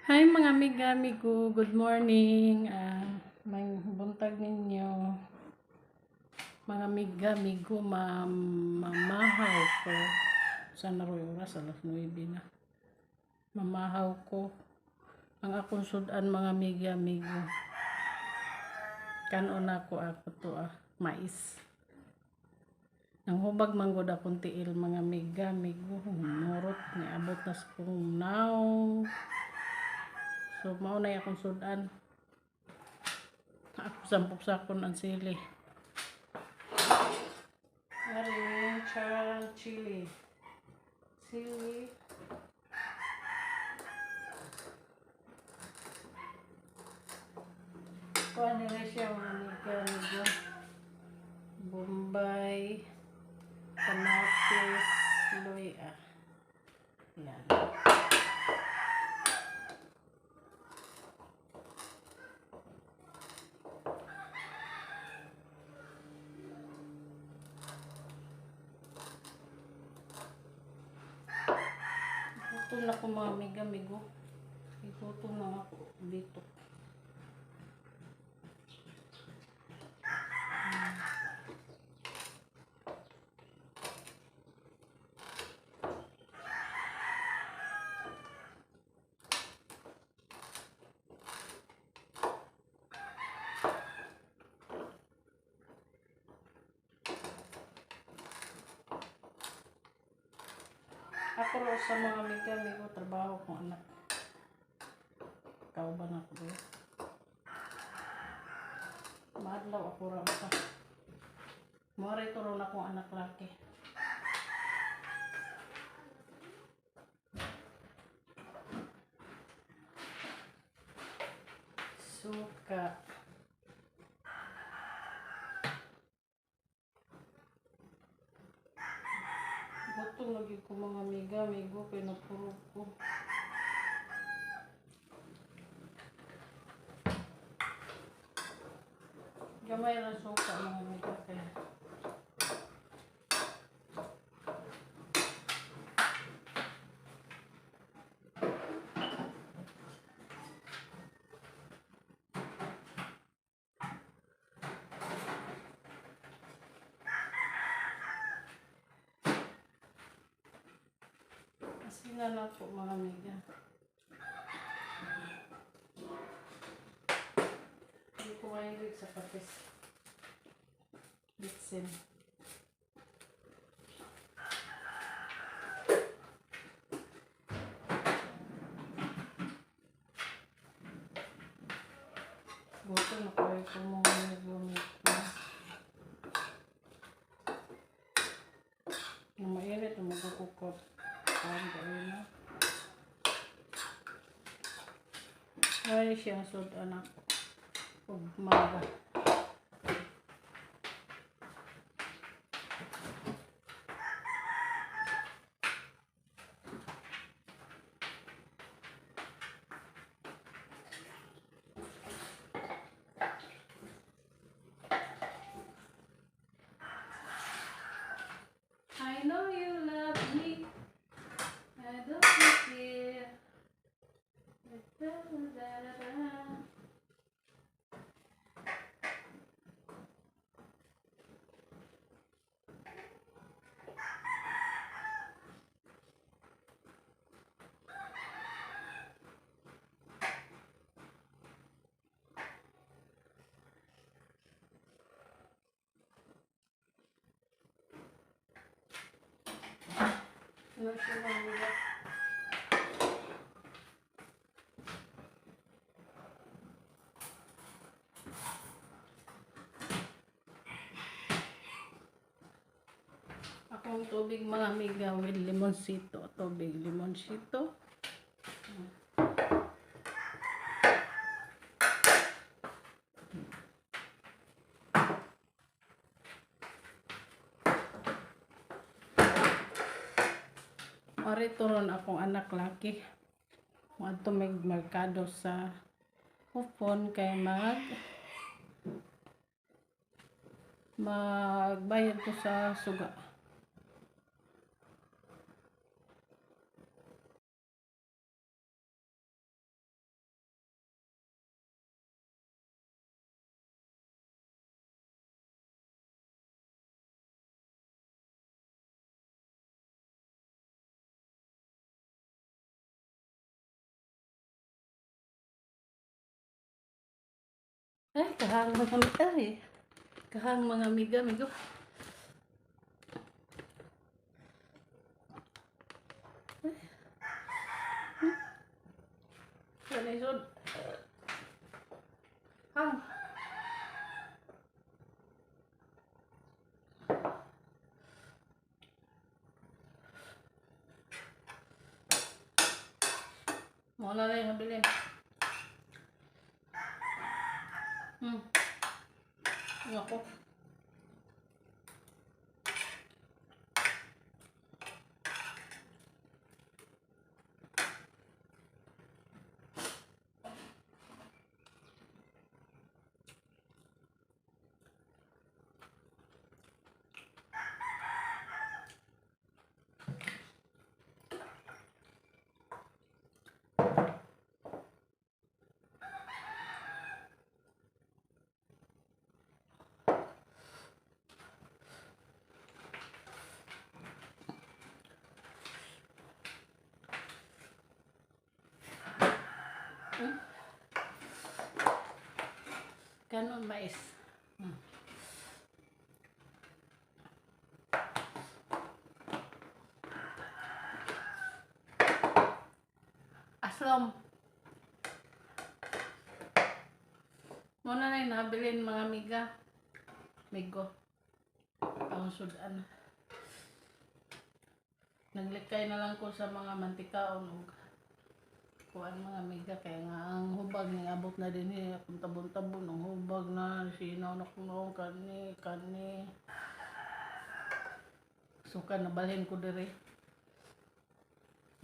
Hi mga amiga-amigo, good morning. May buntag ninyo. Mga amiga-amigo, mamahaw ko. Sana ro oras, alas 9 na. Mamahaw ko. Ang akong sudan mga amiga-amigo. Kanon ako to mais. Nang hubag manggod akong tiil mga amiga-amigo. Murot ni abot na sa kong naong. So maunay akong sudan. Ako sampok sakon ang sili. Aring charred chili. Sili. Kuha nila siya mga amiga-amigo. Bombay. Kamatis. Luya. Yan. Gutom na ko mga amiga-amigo. Gutom na ako dito. Ako ro sa mga amiga-amigo, trabaho kong anak. Kauban ako doon. Maadlaw ako rin sa. Mura ito rin akong anak laki. Suka. Gutom lagi ko mga amiga-amigo, pinapurog ko. Gamay lang suka mga amiga kaya. Asinan na po mga amiga. Hindi ko mahilig sa patis. Bitsin. Gutom na kayo po mga amiga-amigo. Nang mainit, magkukukot. Kain gawin na. Ay siyang sudan ako. Umaga. I know you love me. I don't care. Ano siya mga akong tubig mga amiga with limonsito. Tubig limonsito. Marito ron akong anak laki. Madto may merkado sa Hupon kay magbayad ko sa suga. Ay, kahang mga amiga eh. Kahang mga amiga, amigo. Yan ay sud. Hang. Muna na yung nabilin. Ako. Kanon mais. Aslom. Muna na yung nabilin mga amiga. Migo. Ang sudan. Naglikay na lang ko sa mga mantikaon o kuan mga amiga kaya nga ang hubag ni abot na din akong tabon-tabon ang hubag na sinaw na kuno kani suka na balhin ko dire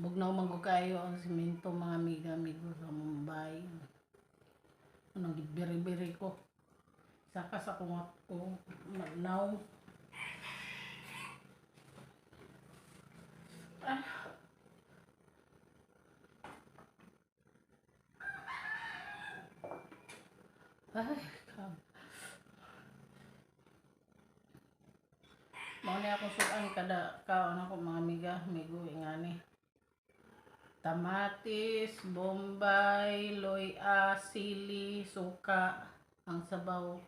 bugnaw man ko kayo ang simento mga amiga sa Mumbai anong gibiri-biri ko saka sa kung ako magnaw ay kam mao ni ako sudan kada kaon ako mga amigo ingani tamatis, bombay, loya, sili, suka ang sabaw.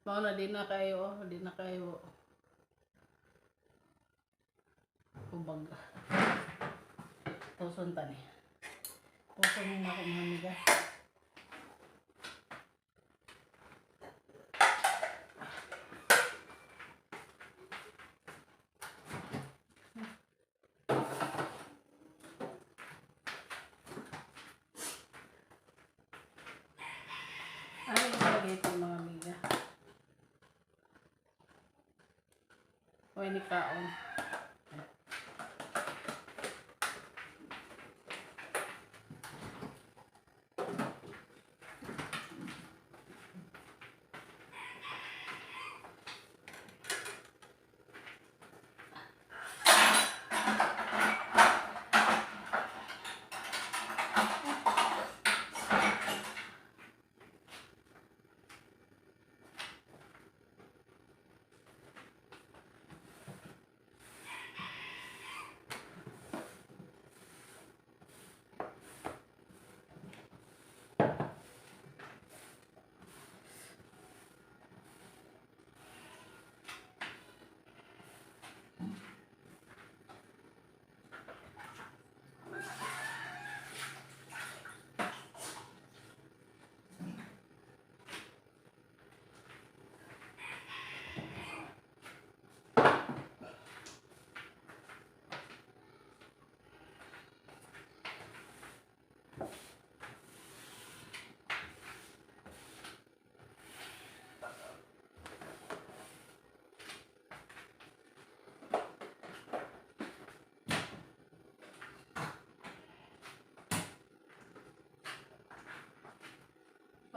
Mao na di na kayo ubag. Tuson tani. Tuson na ako mga amiga. Ano yung palagay ito mga amiga? Huwag ni kaon.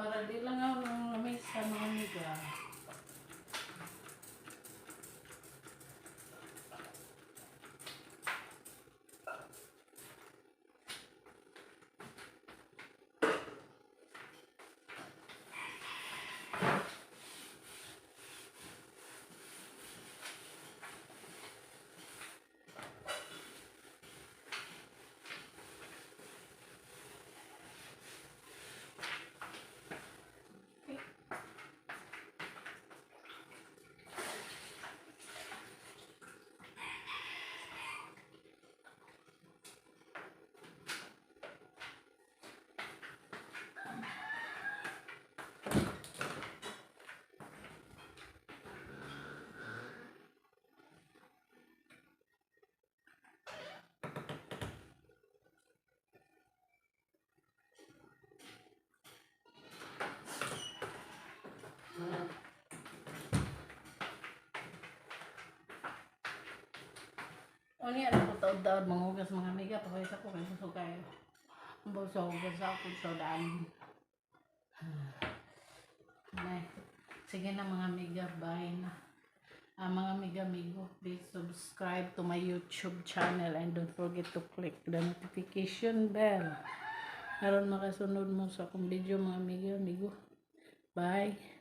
Para di lang ako ng lamig sa mga amiga. Ano yan, ako taod-taod, manghugas mga amiga, pawis ako, kaya busog kayo. Busog, hugas ako sa daan. Nay, sige na mga amiga, bye na. Mga amiga-amigo, please subscribe to my YouTube channel and don't forget to click the notification bell. Aron makasunod mo sa akong video mga amiga-amigo. Bye!